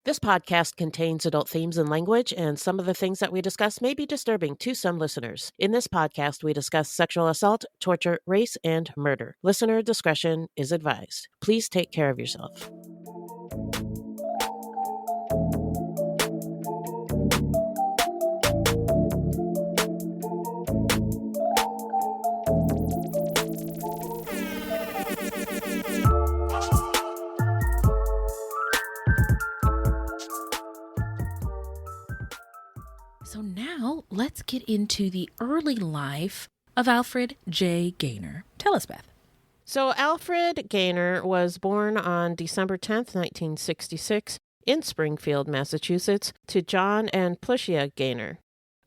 This podcast contains adult themes and language, and some of the things that we discuss may be disturbing to some listeners. In this podcast, we discuss sexual assault, torture, race, and murder. Listener discretion is advised. Please take care of yourself. So now let's get into the early life of Alfred J. Gaynor. Tell us, Beth. So Alfred Gaynor was born on December 10th, 1966, in Springfield, Massachusetts, to John and Plushia Gaynor.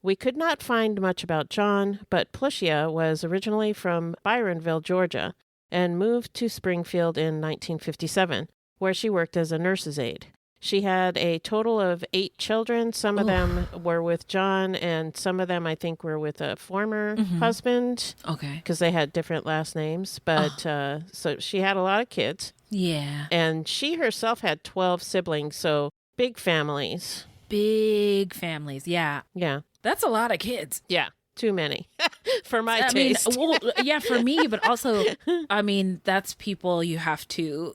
We could not find much about John, but Plushia was originally from Byronville, Georgia, and moved to Springfield in 1957, where she worked as a nurse's aide. She had a total of 8 children. Some of them were with John, and some of them, I think, were with a former husband. Okay. Because they had different last names. But so she had a lot of kids. Yeah. And she herself had 12 siblings, so big families. Big families, yeah. Yeah. That's a lot of kids. Yeah. Too many for my taste. Yeah, for me, but also, I mean, that's people you have to...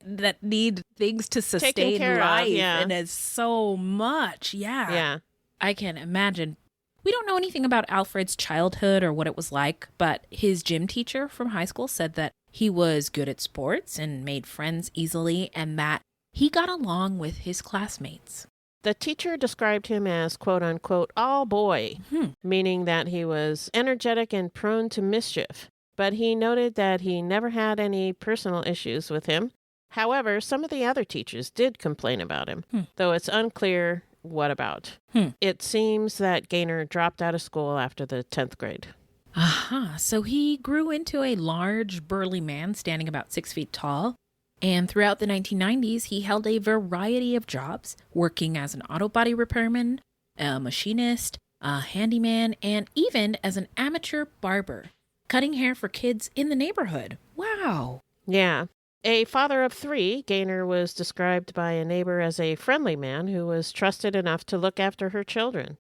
that need things to sustain life, and it's so much. Yeah. I can imagine. We don't know anything about Alfred's childhood or what it was like, but his gym teacher from high school said that he was good at sports and made friends easily, and that he got along with his classmates. The teacher described him as, quote unquote, all boy, meaning that he was energetic and prone to mischief. But he noted that he never had any personal issues with him. However, some of the other teachers did complain about him, though it's unclear what about. It seems that Gaynor dropped out of school after the 10th grade. So he grew into a large, burly man standing about 6 feet tall. And throughout the 1990s, he held a variety of jobs, working as an auto body repairman, a machinist, a handyman, and even as an amateur barber, cutting hair for kids in the neighborhood. Wow. Yeah. A father of 3, Gaynor was described by a neighbor as a friendly man who was trusted enough to look after her children.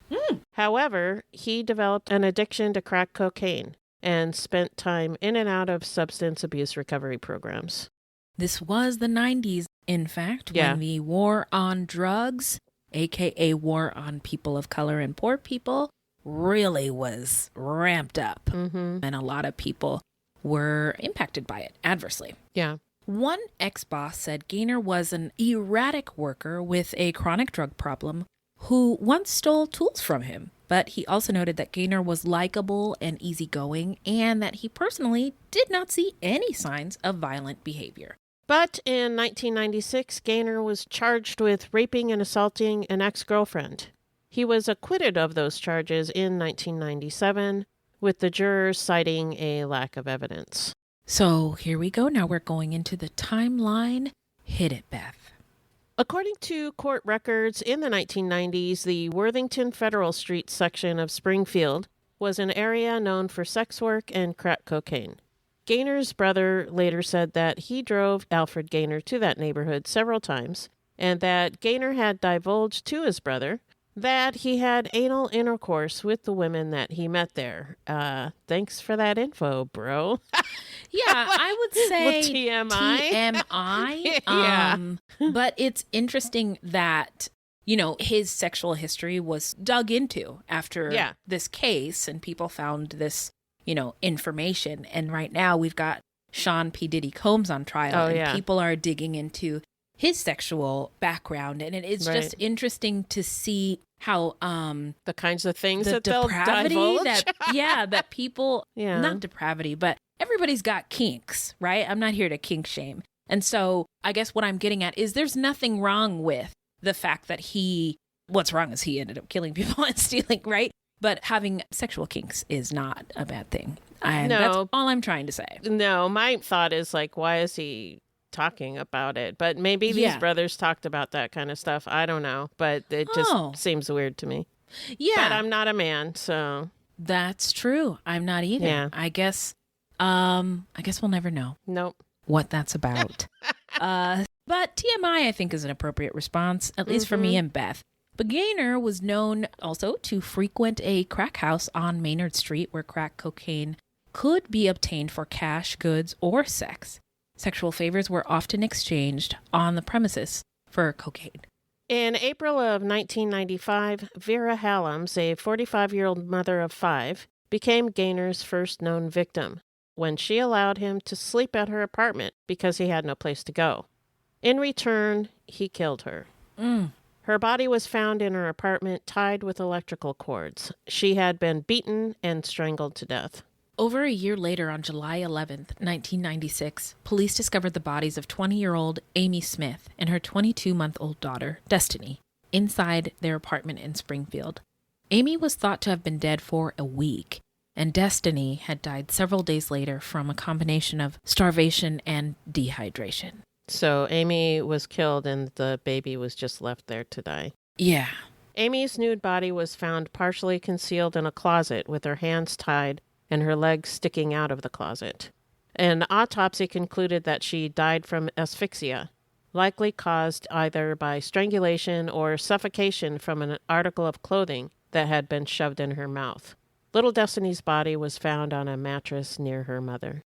However, he developed an addiction to crack cocaine and spent time in and out of substance abuse recovery programs. This was the 90s, in fact, when the war on drugs, aka war on people of color and poor people, really was ramped up. And a lot of people were impacted by it adversely. Yeah. One ex-boss said Gaynor was an erratic worker with a chronic drug problem who once stole tools from him. But he also noted that Gaynor was likable and easygoing and that he personally did not see any signs of violent behavior. But in 1996, Gaynor was charged with raping and assaulting an ex-girlfriend. He was acquitted of those charges in 1997, with the jurors citing a lack of evidence. So here we go. Now we're going into the timeline. Hit it, Beth. According to court records, in the 1990s, the Worthington Federal Street section of Springfield was an area known for sex work and crack cocaine. Gaynor's brother later said that he drove Alfred Gaynor to that neighborhood several times, and that Gaynor had divulged to his brother that he had anal intercourse with the women that he met there. Thanks for that info, bro. Yeah, I would say TMI. TMI. But it's interesting that, you know, his sexual history was dug into after this case, and people found this, you know, information. And right now we've got Sean P. Diddy Combs on trial, and people are digging into his sexual background, and it's just interesting to see how the kinds of things the that they'll divulge. that people not depravity, but everybody's got kinks, right? I'm not here to kink shame. And so I guess what I'm getting at is there's nothing wrong with the fact that what's wrong is he ended up killing people and stealing, right? But having sexual kinks is not a bad thing. And that's all I'm trying to say. No, my thought is like, why is he talking about it? But maybe these brothers talked about that kind of stuff. I don't know, but it just seems weird to me. Yeah. But I'm not a man, so. That's true. I'm not either. Yeah. I guess we'll never know. Nope. What that's about. But TMI, I think, is an appropriate response, at least for me and Beth. But Gaynor was known also to frequent a crack house on Maynard Street where crack cocaine could be obtained for cash, goods, or sex. Sexual favors were often exchanged on the premises for cocaine. In April of 1995, Vera Hallams, a 45-year-old mother of 5, became Gaynor's first known victim when she allowed him to sleep at her apartment because he had no place to go. In return, he killed her. Her body was found in her apartment tied with electrical cords. She had been beaten and strangled to death. Over a year later, on July 11th, 1996, police discovered the bodies of 20-year-old Amy Smith and her 22-month-old daughter, Destiny, inside their apartment in Springfield. Amy was thought to have been dead for a week, and Destiny had died several days later from a combination of starvation and dehydration. So Amy was killed and the baby was just left there to die. Yeah. Amy's nude body was found partially concealed in a closet with her hands tied and her legs sticking out of the closet. An autopsy concluded that she died from asphyxia, likely caused either by strangulation or suffocation from an article of clothing that had been shoved in her mouth. Little Destiny's body was found on a mattress near her mother.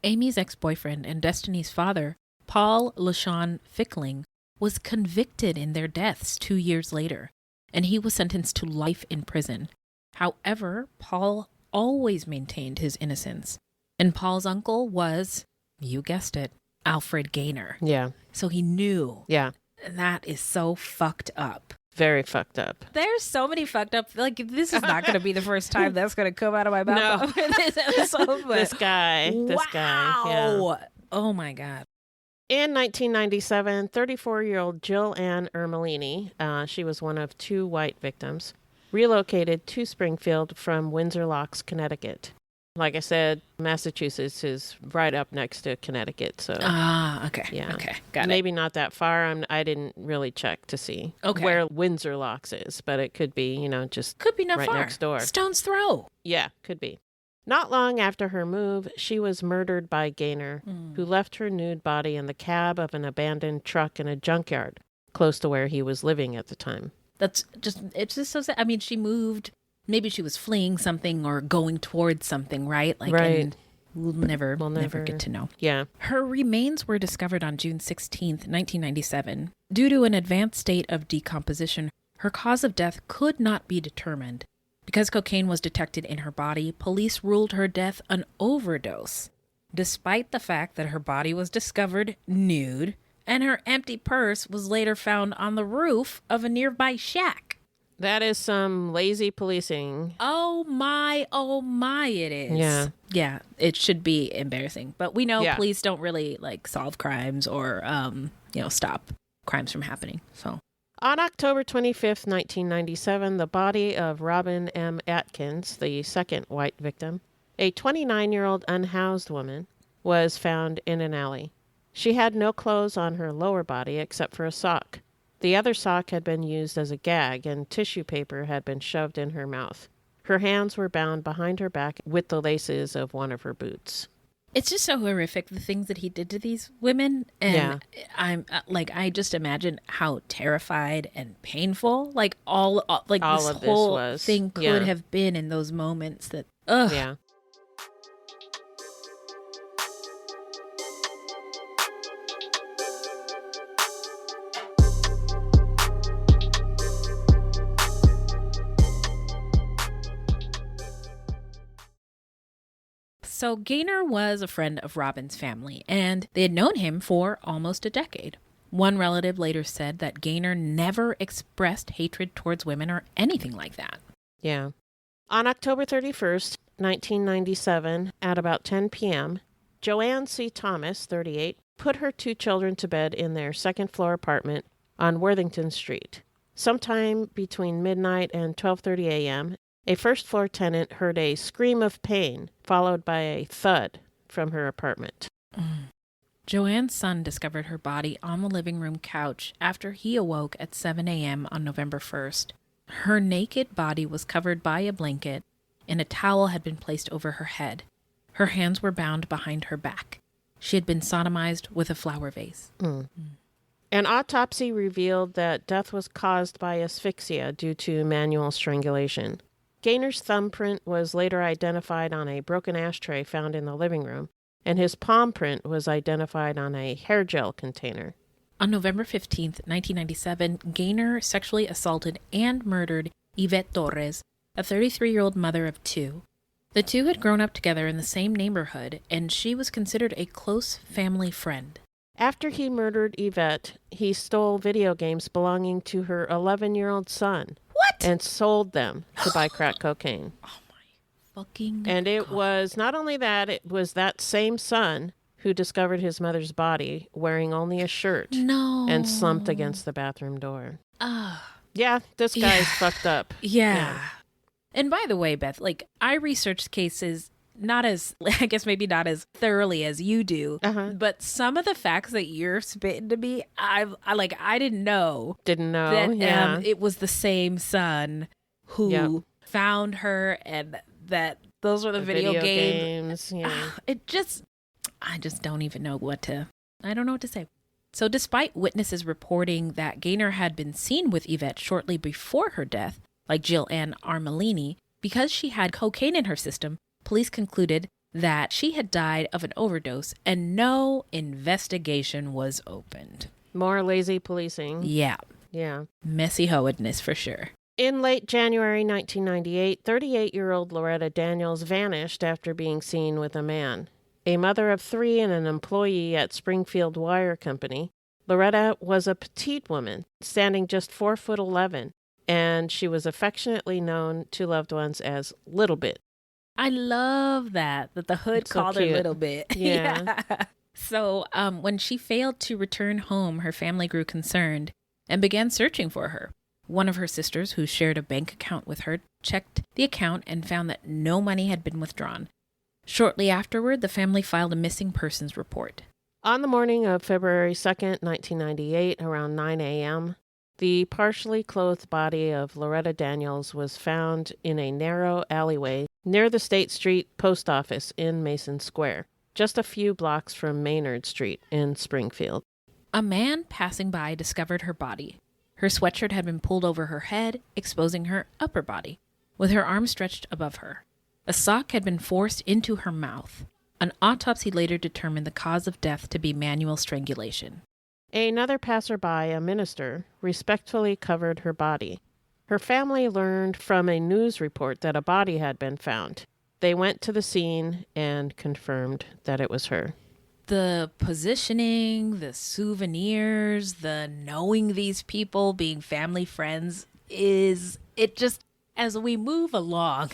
Amy's ex-boyfriend and Destiny's father, Paul LaShawn Fickling, was convicted in their deaths 2 years later, and he was sentenced to life in prison. However, Paul always maintained his innocence. And Paul's uncle was, you guessed it, Alfred Gaynor. Yeah. So he knew. Yeah. That is so fucked up. Very fucked up. There's so many fucked up. Like, this is not going to be the first time that's going to come out of my mouth. No. This episode. This guy. Yeah. Oh my God. In 1997, 34-year-old Jill Ann Ermelini, she was one of 2 white victims, relocated to Springfield from Windsor Locks, Connecticut. Like I said, Massachusetts is right up next to Connecticut. So okay. Yeah. Okay. Got it. Maybe not that far. I didn't really check to see where Windsor Locks is, but it could be, just could be not right far. Next door. Stone's throw. Yeah, could be. Not long after her move, she was murdered by Gaynor, who left her nude body in the cab of an abandoned truck in a junkyard, close to where he was living at the time. It's just so sad. I mean, she moved, maybe she was fleeing something or going towards something, right? Right. And we'll never get to know. Yeah. Her remains were discovered on June 16th, 1997. Due to an advanced state of decomposition, her cause of death could not be determined. Because cocaine was detected in her body, police ruled her death an overdose, despite the fact that her body was discovered nude and her empty purse was later found on the roof of a nearby shack. That is some lazy policing. Oh my, it is. Yeah. Yeah, it should be embarrassing. But we know Yeah. police don't really solve crimes or, stop crimes from happening. So On October 25th, 1997, the body of Robin M. Atkins, the second white victim, a 29-year-old unhoused woman, was found in an alley. She had no clothes on her lower body except for a sock. The other sock had been used as a gag, and tissue paper had been shoved in her mouth. Her hands were bound behind her back with the laces of one of her boots. it's just so horrific, the things that he did to these women. And I just imagine how terrified and painful, all this whole thing could have been in those moments that, ugh. Yeah. So Gaynor was a friend of Robin's family, and they had known him for almost a decade. One relative later said that Gaynor never expressed hatred towards women or anything like that. Yeah. On October 31st, 1997, at about 10 p.m., Joanne C. Thomas, 38, put her 2 children to bed in their second-floor apartment on Worthington Street. Sometime between midnight and 12:30 a.m., a first-floor tenant heard a scream of pain, followed by a thud from her apartment. Joanne's son discovered her body on the living room couch after he awoke at 7 a.m. on November 1st. Her naked body was covered by a blanket, and a towel had been placed over her head. Her hands were bound behind her back. She had been sodomized with a flower vase. An autopsy revealed that death was caused by asphyxia due to manual strangulation. Gaynor's thumbprint was later identified on a broken ashtray found in the living room, and his palm print was identified on a hair gel container. On November 15th, 1997, Gaynor sexually assaulted and murdered Yvette Torres, a 33-year-old mother of 2. The two had grown up together in the same neighborhood, and she was considered a close family friend. After he murdered Yvette, he stole video games belonging to her 11-year-old son. What? And sold them to buy crack cocaine. Oh my fucking And it God. was not only that, it was that same son who discovered his mother's body wearing only a shirt and slumped against the bathroom door. Yeah, this guy's fucked up. Yeah. And by the way, Beth, like, I researched cases not as, I guess maybe not as thoroughly as you do, but some of the facts that you're spitting to me, I didn't know. That it was the same son who found her, and that those were the video games. Yeah. I just don't even know I don't know what to say. So despite witnesses reporting that Gaynor had been seen with Yvette shortly before her death, like Jill Ann Armelini, because she had cocaine in her system, police concluded that she had died of an overdose and no investigation was opened. More lazy policing. Yeah. Messy hoedness for sure. In late January 1998, 38-year-old Loretta Daniels vanished after being seen with a man. A mother of 3 and an employee at Springfield Wire Company, Loretta was a petite woman, standing just 4'11", and she was affectionately known to loved ones as Little Bit. I love that the hood called her Little Bit. Yeah. So when she failed to return home, her family grew concerned and began searching for her. One of her sisters, who shared a bank account with her, checked the account and found that no money had been withdrawn. Shortly afterward, the family filed a missing persons report. On the morning of February 2nd, 1998, around 9 a.m., the partially clothed body of Loretta Daniels was found in a narrow alleyway near the State Street Post Office in Mason Square, just a few blocks from Maynard Street in Springfield. A man passing by discovered her body. Her sweatshirt had been pulled over her head, exposing her upper body, with her arms stretched above her. A sock had been forced into her mouth. An autopsy later determined the cause of death to be manual strangulation. Another passerby, a minister, respectfully covered her body. Her family learned from a news report that a body had been found. They went to the scene and confirmed that it was her. The positioning, the souvenirs, the knowing these people, being family friends, as we move along,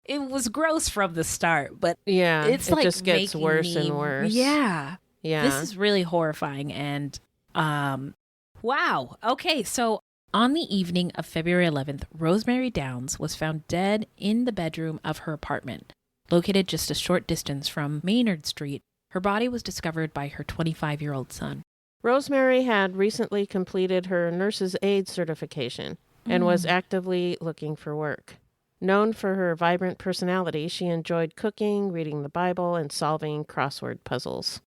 it was gross from the start, but it just gets worse and worse. Yeah. This is really horrifying. And wow. Okay, so on the evening of February 11th, Rosemary Downs was found dead in the bedroom of her apartment, located just a short distance from Maynard Street. Her body was discovered by her 25-year-old son. Rosemary had recently completed her nurse's aid certification and was actively looking for work. Known for her vibrant personality, she enjoyed cooking, reading the Bible, and solving crossword puzzles.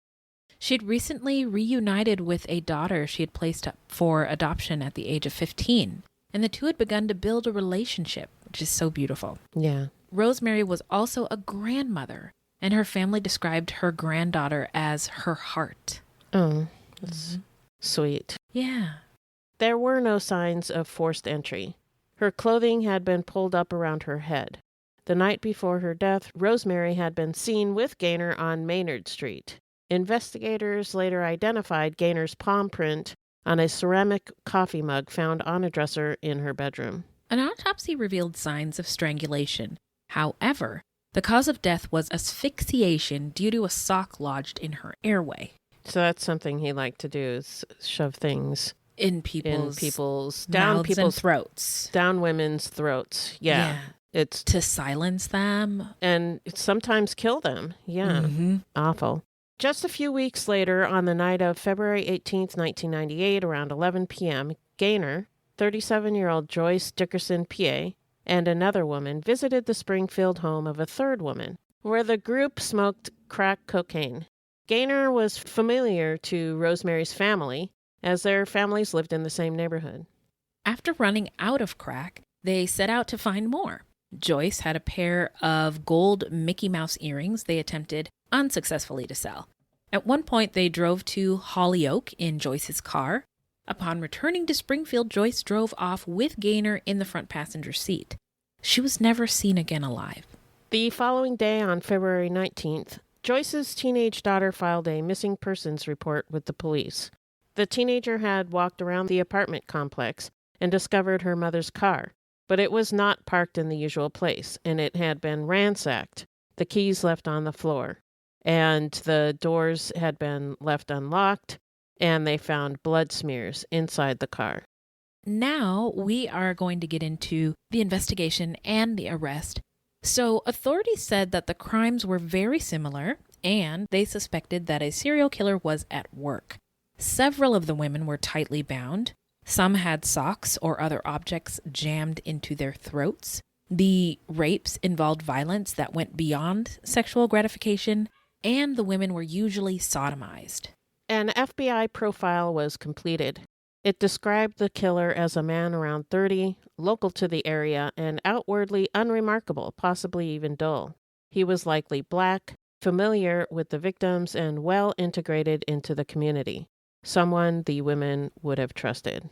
She'd recently reunited with a daughter she had placed up for adoption at the age of 15, and the two had begun to build a relationship, which is so beautiful. Yeah. Rosemary was also a grandmother, and her family described her granddaughter as her heart. Oh, that's sweet. Yeah. There were no signs of forced entry. Her clothing had been pulled up around her head. The night before her death, Rosemary had been seen with Gaynor on Maynard Street. Investigators later identified Gaynor's palm print on a ceramic coffee mug found on a dresser in her bedroom. An autopsy revealed signs of strangulation. However, the cause of death was asphyxiation due to a sock lodged in her airway. So that's something he liked to do, is shove things in people's down people's throats. Down women's throats. Yeah. It's to silence them. And sometimes kill them. Yeah. Awful. Just a few weeks later, on the night of February 18th, 1998, around 11 p.m., Gaynor, 37-year-old Joyce Dickerson, PA, and another woman visited the Springfield home of a third woman, where the group smoked crack cocaine. Gaynor was familiar to Rosemary's family, as their families lived in the same neighborhood. After running out of crack, they set out to find more. Joyce had a pair of gold Mickey Mouse earrings they attempted unsuccessfully to sell. At one point, they drove to Hollyoak in Joyce's car. Upon returning to Springfield, Joyce drove off with Gaynor in the front passenger seat. She was never seen again alive. The following day, on February 19th, Joyce's teenage daughter filed a missing persons report with the police. The teenager had walked around the apartment complex and discovered her mother's car, but it was not parked in the usual place, and it had been ransacked, the keys left on the floor, and the doors had been left unlocked, and they found blood smears inside the car. Now we are going to get into the investigation and the arrest. So authorities said that the crimes were very similar, and they suspected that a serial killer was at work. Several of the women were tightly bound. Some had socks or other objects jammed into their throats. The rapes involved violence that went beyond sexual gratification, and the women were usually sodomized. An FBI profile was completed. It described the killer as a man around 30, local to the area, and outwardly unremarkable, possibly even dull. He was likely black, familiar with the victims, and well integrated into the community. Someone the women would have trusted.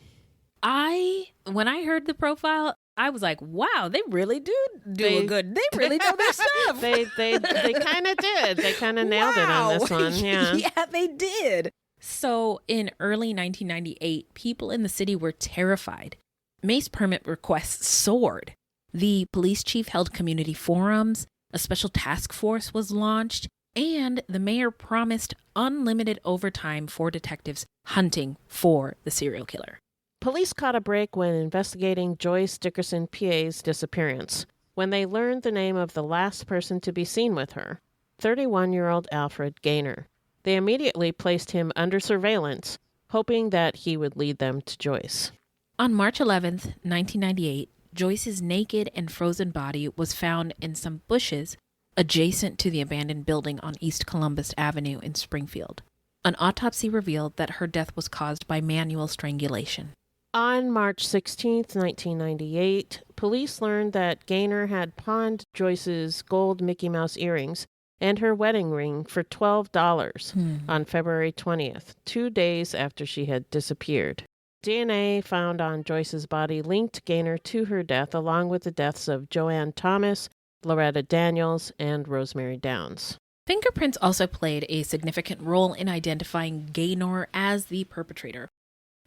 When I heard the profile, I was like, wow, they really do a good. They really know their stuff. They kind of did. They kind of nailed it on this one. Yeah. Yeah, they did. So in early 1998, people in the city were terrified. Mace permit requests soared. The police chief held community forums, a special task force was launched, and the mayor promised unlimited overtime for detectives hunting for the serial killer. Police caught a break when investigating Joyce Dickerson PA's disappearance, when they learned the name of the last person to be seen with her, 31-year-old Alfred Gaynor. They immediately placed him under surveillance, hoping that he would lead them to Joyce. On March 11th, 1998, Joyce's naked and frozen body was found in some bushes adjacent to the abandoned building on East Columbus Avenue in Springfield. An autopsy revealed that her death was caused by manual strangulation. On March 16th, 1998, police learned that Gaynor had pawned Joyce's gold Mickey Mouse earrings and her wedding ring for $12 on February 20th, 2 days after she had disappeared. DNA found on Joyce's body linked Gaynor to her death, along with the deaths of Joanne Thomas, Loretta Daniels, and Rosemary Downs. Fingerprints also played a significant role in identifying Gaynor as the perpetrator.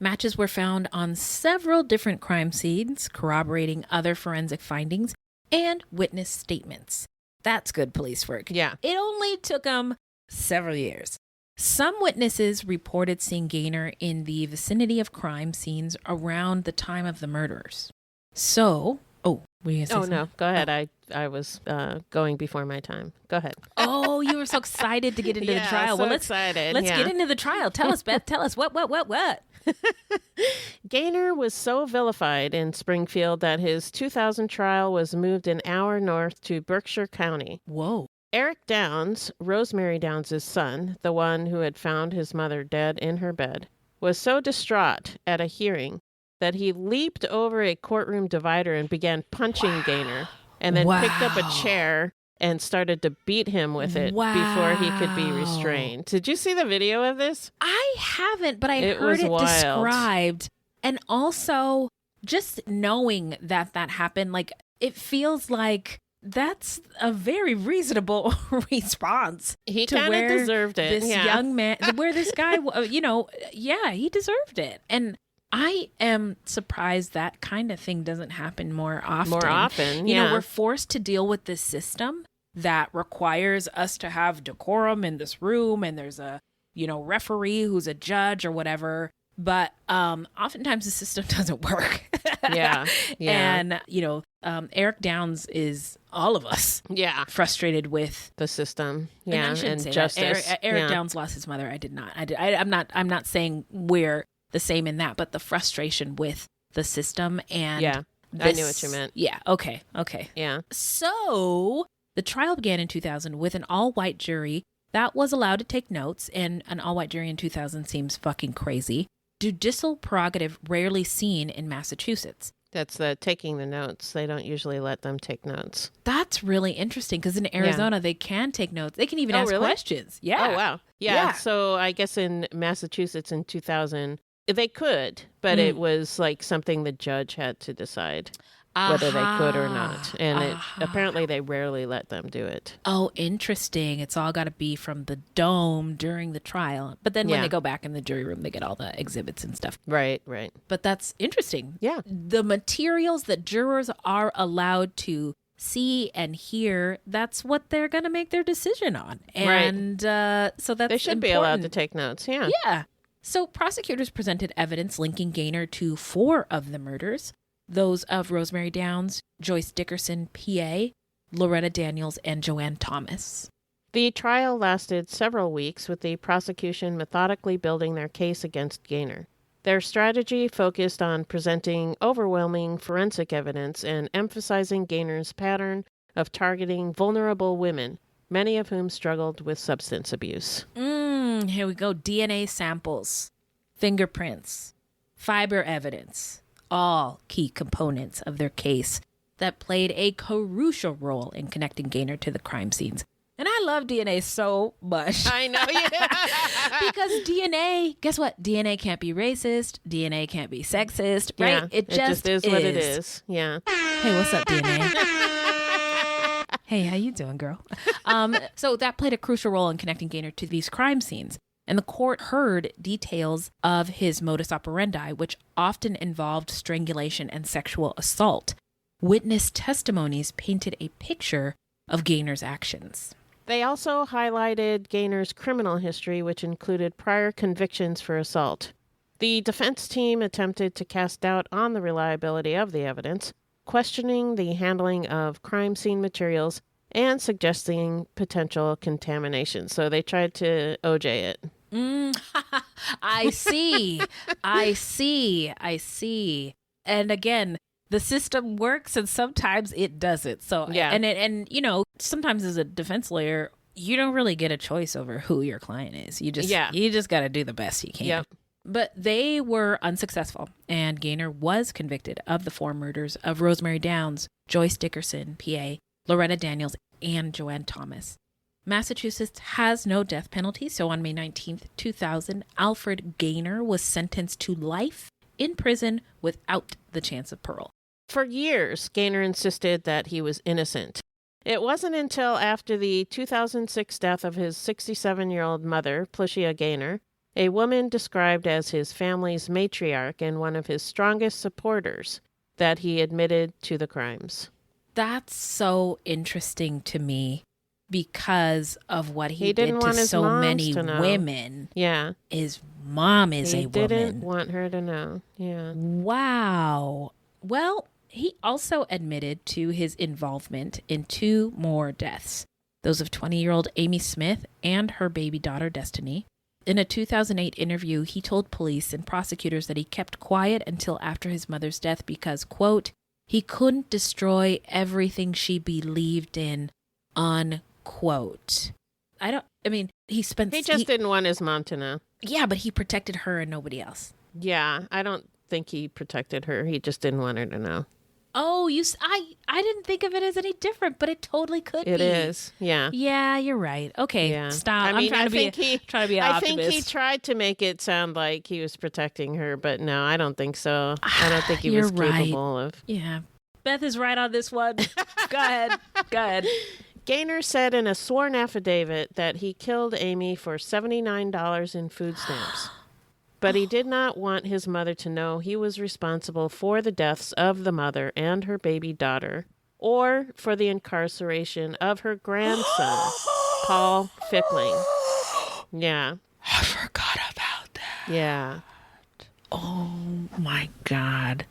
Matches were found on several different crime scenes, corroborating other forensic findings and witness statements. That's good police work. Yeah. It only took them several years. Some witnesses reported seeing Gaynor in the vicinity of crime scenes around the time of the murders. So, were you gonna say something? No, go ahead. I was going before my time. Go ahead. Oh, you were so excited to get into the trial. So let's get into the trial. Tell us, Beth. Tell us what? Gaynor was so vilified in Springfield that his 2000 trial was moved an hour north to Berkshire County. Whoa. Eric Downs, Rosemary Downs' son, the one who had found his mother dead in her bed, was so distraught at a hearing that he leaped over a courtroom divider and began punching Gaynor, and then picked up a chair and started to beat him with it before he could be restrained. Did you see the video of this? I haven't, but I heard it described. And also, just knowing that happened, like, it feels like that's a very reasonable response. He kind of deserved it. This young man, where this guy, he deserved it. And I am surprised that kind of thing doesn't happen more often. You know, we're forced to deal with this system that requires us to have decorum in this room, and there's a, referee who's a judge or whatever. But oftentimes the system doesn't work. Yeah. And, Eric Downs is all of us. Yeah. Frustrated with the system. Yeah. And justice. Eric Downs lost his mother. I did not. I'm not saying we're the same in that, but the frustration with the system and I knew what you meant. Yeah. Okay. Yeah. So the trial began in 2000 with an all-white jury that was allowed to take notes, and an all-white jury in 2000 seems fucking crazy. judicial prerogative rarely seen in Massachusetts. That's the taking the notes. They don't usually let them take notes. That's really interesting because in Arizona, they can take notes. They can even ask questions. Yeah. Oh, wow. Yeah. So I guess in Massachusetts in 2000, they could, but it was like something the judge had to decide whether they could or not. And apparently they rarely let them do it. Oh, interesting. It's all got to be from the dome during the trial. But then when they go back in the jury room, they get all the exhibits and stuff. Right. But that's interesting. Yeah. The materials that jurors are allowed to see and hear, that's what they're going to make their decision on. And so that's They should important. be allowed to take notes. Yeah. Yeah. So prosecutors presented evidence linking Gaynor to 4 of the murders. Those of Rosemary Downs, Joyce Dickerson, PA, Loretta Daniels, and Joanne Thomas. The trial lasted several weeks, with the prosecution methodically building their case against Gaynor. Their strategy focused on presenting overwhelming forensic evidence and emphasizing Gaynor's pattern of targeting vulnerable women, many of whom struggled with substance abuse. Here we go. DNA samples, fingerprints, fiber evidence. All key components of their case that played a crucial role in connecting Gaynor to the crime scenes. And I love DNA so much. I know you because DNA, guess what? DNA can't be racist. DNA can't be sexist, right? Yeah, it just is what it is. Yeah. Hey, what's up, DNA? Hey, how you doing, girl? So that played a crucial role in connecting Gaynor to these crime scenes. And the court heard details of his modus operandi, which often involved strangulation and sexual assault. Witness testimonies painted a picture of Gaynor's actions. They also highlighted Gaynor's criminal history, which included prior convictions for assault. The defense team attempted to cast doubt on the reliability of the evidence, questioning the handling of crime scene materials and suggesting potential contamination. So they tried to OJ it. I see. And again, the system works and sometimes it doesn't. So, and you know, sometimes as a defense lawyer, you don't really get a choice over who your client is. You just got to do the best you can. Yep. But they were unsuccessful, and Gaynor was convicted of the 4 murders of Rosemary Downs, Joyce Dickerson, PA, Loretta Daniels, and Joanne Thomas. Massachusetts has no death penalty, so on May 19th, 2000, Alfred Gaynor was sentenced to life in prison without the chance of parole. For years, Gaynor insisted that he was innocent. It wasn't until after the 2006 death of his 67-year-old mother, Plushia Gaynor, a woman described as his family's matriarch and one of his strongest supporters, that he admitted to the crimes. That's so interesting to me because of what he did to so many women. Yeah. His mom is a woman. He didn't want her to know. Yeah. Wow. Well, he also admitted to his involvement in 2 more deaths, those of 20-year-old Amy Smith and her baby daughter, Destiny. In a 2008 interview, he told police and prosecutors that he kept quiet until after his mother's death because, quote, he couldn't destroy everything she believed in, unquote. He just didn't want his mom to know. Yeah, but he protected her and nobody else. Yeah, I don't think he protected her. He just didn't want her to know. Oh, I didn't think of it as any different, but it totally could be. It is, yeah. Yeah, you're right. Okay, yeah. Stop. I'm trying to be an optimist. I think he tried to make it sound like he was protecting her, but no, I don't think so. I don't think he was capable of. Yeah. Beth is right on this one. Go ahead. Gaynor said in a sworn affidavit that he killed Amy for $79 in food stamps. But he did not want his mother to know he was responsible for the deaths of the mother and her baby daughter, or for the incarceration of her grandson, Paul Fickling. Yeah. I forgot about that. Yeah. Oh, my God.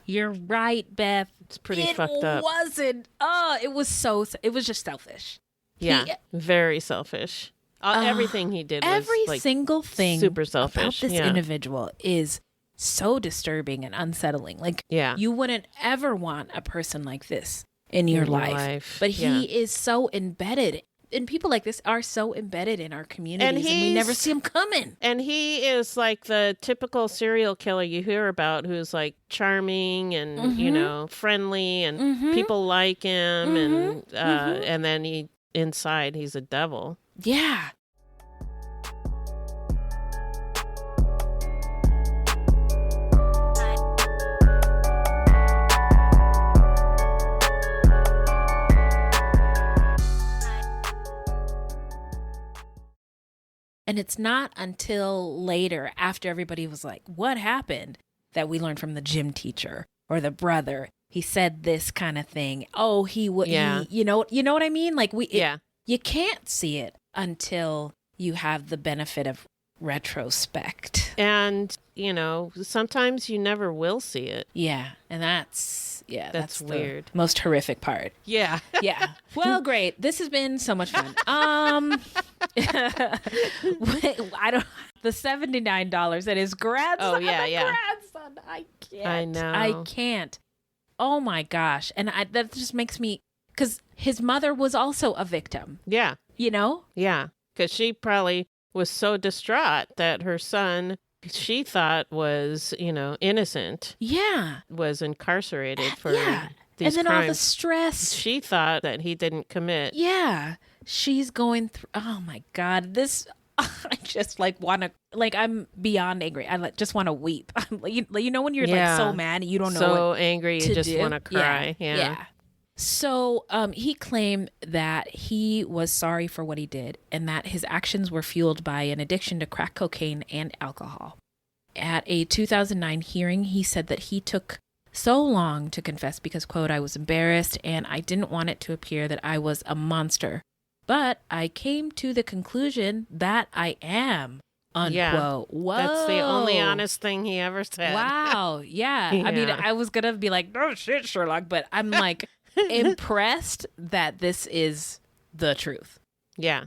You're right, Beth. It's pretty fucked up. It wasn't. Oh, it was just selfish. Yeah, very selfish. Everything he did was every single thing super selfish about this individual is so disturbing and unsettling. Like, you wouldn't ever want a person like this in your life. But he is so embedded. And people like this are so embedded in our communities, and we never see them coming. And he is like the typical serial killer you hear about, who's like charming and, you know, friendly, and people like him. And then inside, he's a devil. Yeah. And it's not until later, after everybody was like, what happened, that we learned from the gym teacher or the brother. He said this kind of thing. Oh, he would, you know what I mean? Like you can't see it until you have the benefit of retrospect. And, you know, sometimes you never will see it. Yeah. And that's weird. Most horrific part. Yeah. Yeah. Well, great. This has been so much fun. The $79 that his grandson. Oh, yeah. Grandson. I can't. I know. I can't. Oh my gosh. And that just makes me, because his mother was also a victim. Yeah. You know? Yeah. Because she probably was so distraught that her son, she thought was, you know, innocent. Yeah. Was incarcerated for these and then crimes. all the stress. She thought that he didn't commit. Yeah. She's going through, oh my God, this, I just like want to, like, I'm beyond angry. I just want to weep. You know, when you're like so mad and you don't know so what angry, you just want to cry. Yeah. So he claimed that he was sorry for what he did and that his actions were fueled by an addiction to crack cocaine and alcohol. At a 2009 hearing, he said that he took so long to confess because, quote, I was embarrassed and I didn't want it to appear that I was a monster. But I came to the conclusion that I am, unquote. Yeah. Whoa. That's the only honest thing he ever said. Wow. Yeah. I mean, I was going to be like, no shit, Sherlock, but I'm like impressed that this is the truth. Yeah.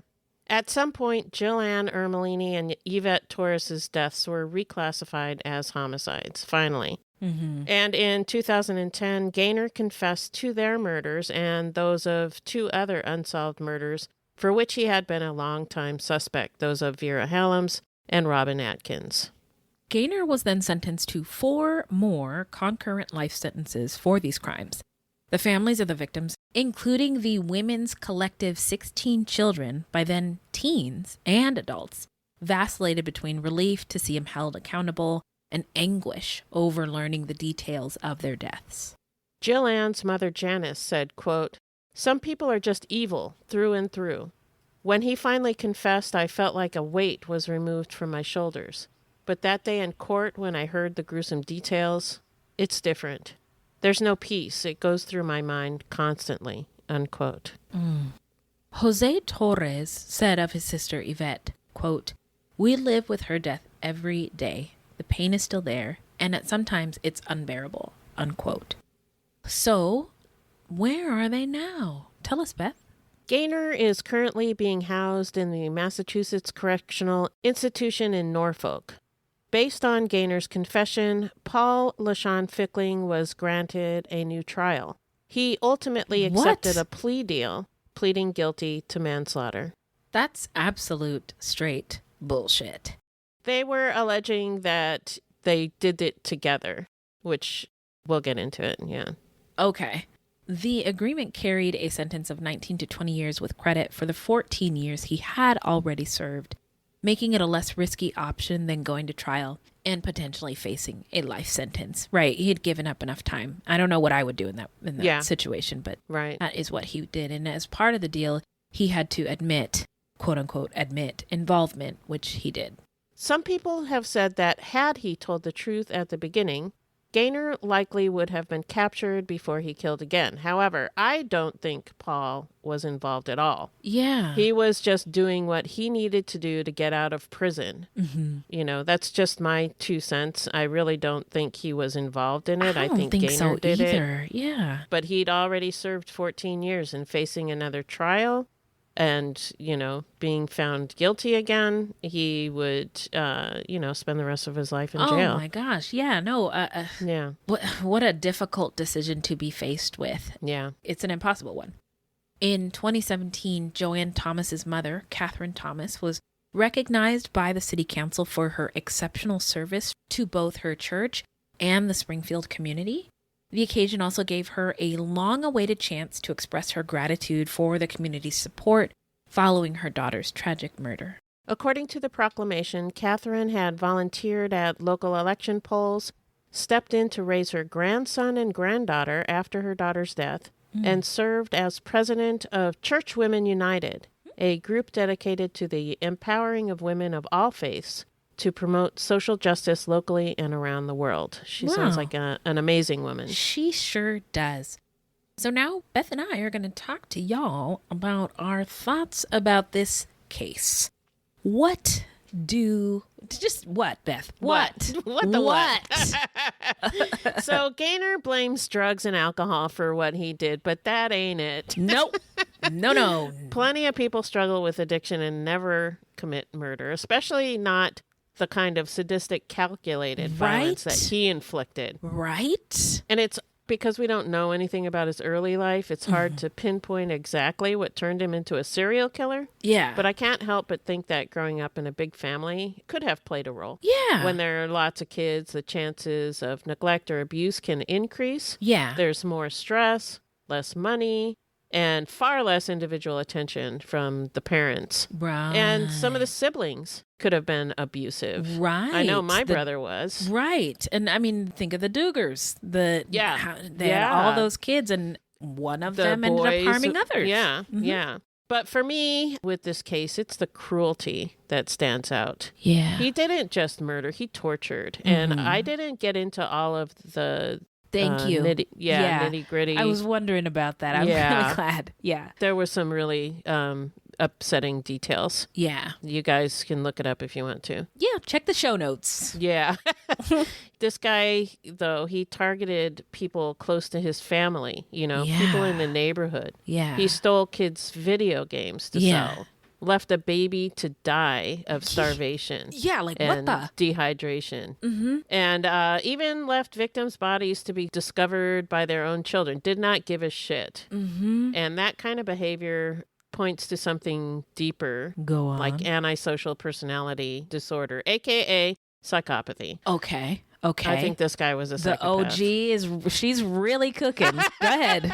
At some point, Jill Ann Ermelini and Yvette Torres's deaths were reclassified as homicides, finally. Mm-hmm. And in 2010, Gaynor confessed to their murders and those of two other unsolved murders for which he had been a long-time suspect, those of Vera Helms and Robin Atkins. Gaynor was then sentenced to 4 more concurrent life sentences for these crimes. The families of the victims, including the women's collective 16 children, by then teens and adults, vacillated between relief to see him held accountable and anguish over learning the details of their deaths. Jill Ann's mother Janice said, quote, "Some people are just evil through and through. When he finally confessed, I felt like a weight was removed from my shoulders. But that day in court, when I heard the gruesome details, it's different. There's no peace. It goes through my mind constantly," unquote. Jose Torres said of his sister Yvette, quote, "We live with her death every day. The pain is still there, and at sometimes it's unbearable," unquote. So, where are they now? Tell us, Beth. Gaynor is currently being housed in the Massachusetts Correctional Institution in Norfolk. Based on Gaynor's confession, Paul LaShawn Fickling was granted a new trial. He ultimately accepted a plea deal, pleading guilty to manslaughter. That's absolute straight bullshit. They were alleging that they did it together, which we'll get into it, yeah. Okay. The agreement carried a sentence of 19 to 20 years with credit for the 14 years he had already served, making it a less risky option than going to trial and potentially facing a life sentence. Right. He had given up enough time. I don't know what I would do in that situation, but that is what he did. And as part of the deal, he had to admit, quote unquote, admit involvement, which he did. Some people have said that had he told the truth at the beginning, Gaynor likely would have been captured before he killed again. However, I don't think Paul was involved at all. Yeah. He was just doing what he needed to do to get out of prison. Mm-hmm. You know, that's just my 2 cents. I really don't think he was involved in it. I don't think Gaynor so did either. it. Yeah. But he'd already served 14 years and facing another trial. And, you know, being found guilty again, he would, spend the rest of his life in jail. Oh, my gosh. Yeah, no. Yeah. What a difficult decision to be faced with. Yeah. It's an impossible one. In 2017, Joanne Thomas's mother, Catherine Thomas, was recognized by the city council for her exceptional service to both her church and the Springfield community. The occasion also gave her a long-awaited chance to express her gratitude for the community's support following her daughter's tragic murder. According to the proclamation, Catherine had volunteered at local election polls, stepped in to raise her grandson and granddaughter after her daughter's death, and served as president of Church Women United, a group dedicated to the empowering of women of all faiths to promote social justice locally and around the world. She sounds like an amazing woman. She sure does. So now Beth and I are going to talk to y'all about our thoughts about this case. What, Beth? What? What the what? So Gaynor blames drugs and alcohol for what he did, but that ain't it. Nope. No. Plenty of people struggle with addiction and never commit murder, especially not the kind of sadistic, calculated violence that he inflicted. Right. And it's because we don't know anything about his early life, it's hard to pinpoint exactly what turned him into a serial killer. Yeah. But I can't help but think that growing up in a big family could have played a role. Yeah. When there are lots of kids, the chances of neglect or abuse can increase. Yeah. There's more stress, less money, and far less individual attention from the parents. Right. And some of the siblings could have been abusive. Right. I know my brother was. Right. And I mean, think of the Dugars. They had all those kids, and one of them ended up harming others. Yeah. Yeah. But for me, with this case, it's the cruelty that stands out. Yeah. He didn't just murder, he tortured. And I didn't get into all of the Thank you. Nitty gritty. I was wondering about that. I'm really glad. Yeah. There were some really upsetting details. Yeah. You guys can look it up if you want to. Yeah. Check the show notes. Yeah. This guy, though, he targeted people close to his family, people in the neighborhood. Yeah. He stole kids' video games to sell. Left a baby to die of starvation. Yeah, like and what the? Dehydration. And even left victims' bodies to be discovered by their own children. Did not give a shit. And that kind of behavior points to something deeper. Go on. Like antisocial personality disorder, a.k.a. psychopathy. Okay. I think this guy was a psychopath. The OG she's really cooking. Go ahead.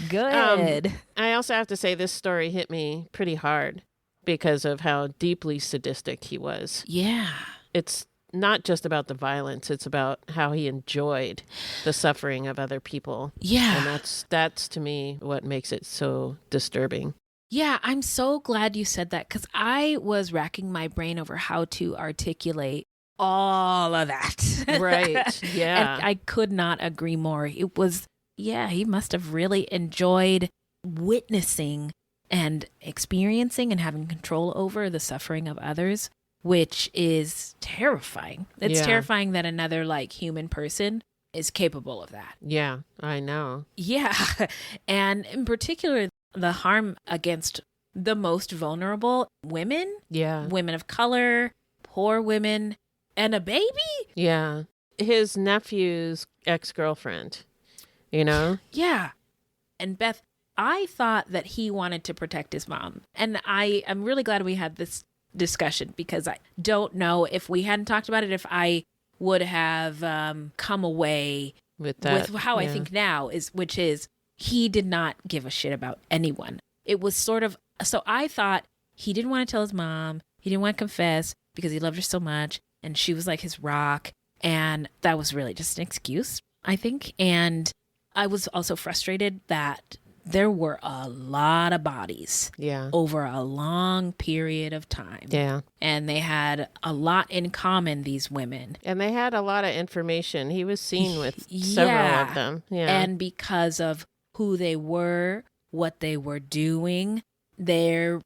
Go ahead. I also have to say this story hit me pretty hard because of how deeply sadistic he was. Yeah. It's not just about the violence. It's about how he enjoyed the suffering of other people. Yeah. And that's to me what makes it so disturbing. Yeah, I'm so glad you said that because I was racking my brain over how to articulate all of that. Right. Yeah. And I could not agree more. It was, he must have really enjoyed witnessing and experiencing and having control over the suffering of others, which is terrifying. It's terrifying that another human person is capable of that. Yeah, I know. Yeah. And in particular, the harm against the most vulnerable women. Yeah. Women of color, poor women. And a baby? Yeah. His nephew's ex-girlfriend, Yeah. And Beth, I thought that he wanted to protect his mom. And I'm really glad we had this discussion because I don't know if we hadn't talked about it, if I would have come away with how I think now, which is he did not give a shit about anyone. It was sort of, so I thought he didn't want to tell his mom. He didn't want to confess because he loved her so much. And she was like his rock. And that was really just an excuse, I think. And I was also frustrated that there were a lot of bodies over a long period of time. Yeah. And they had a lot in common, these women. And they had a lot of information. He was seen with several of them. Yeah. And because of who they were, what they were doing, their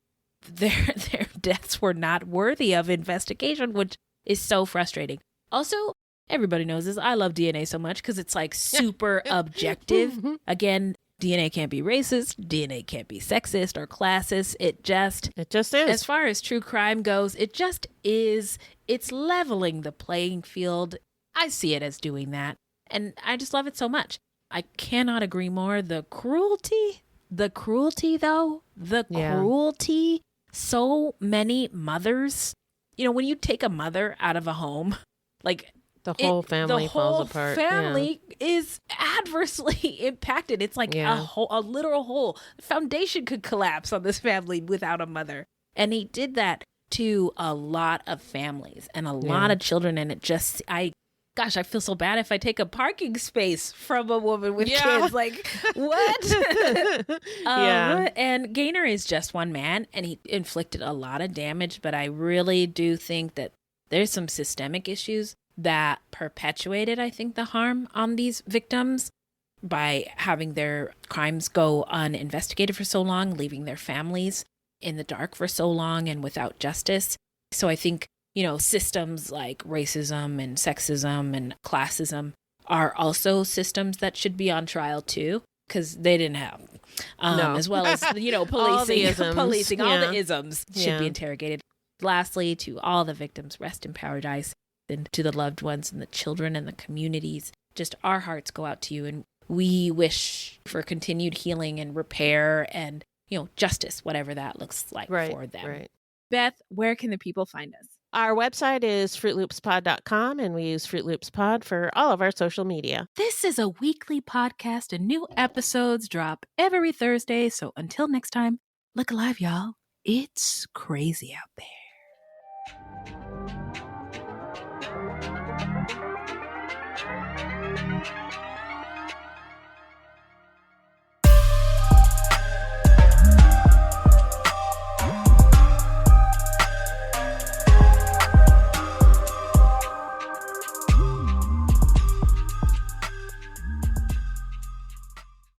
deaths were not worthy of investigation, which is so frustrating. Also, everybody knows this. I love DNA so much because it's super objective. Again, DNA can't be racist. DNA can't be sexist or classist. It just is. As far as true crime goes, it just is. It's leveling the playing field. I see it as doing that. And I just love it so much. I cannot agree more. The cruelty, The cruelty, though, cruelty, so many mothers, when you take a mother out of a home, like the whole family falls apart. The whole family is adversely impacted. It's like a literal hole. The foundation could collapse on this family without a mother. And he did that to a lot of families and a lot of children. And it just, I feel so bad if I take a parking space from a woman with kids. Like, what? And Gaynor is just one man, and he inflicted a lot of damage. But I really do think that there's some systemic issues that perpetuated, I think, the harm on these victims by having their crimes go uninvestigated for so long, leaving their families in the dark for so long and without justice. So I think, systems like racism and sexism and classism are also systems that should be on trial too, because they didn't have, as well as, policing, all the isms should be interrogated. Lastly, to all the victims, rest in paradise, and to the loved ones and the children and the communities, just our hearts go out to you, and we wish for continued healing and repair and, justice, whatever that looks like for them. Right. Beth, where can the people find us? Our website is fruitloopspod.com, and we use Fruit Loops Pod for all of our social media. This is a weekly podcast, and new episodes drop every Thursday. So until next time, look alive, y'all. It's crazy out there.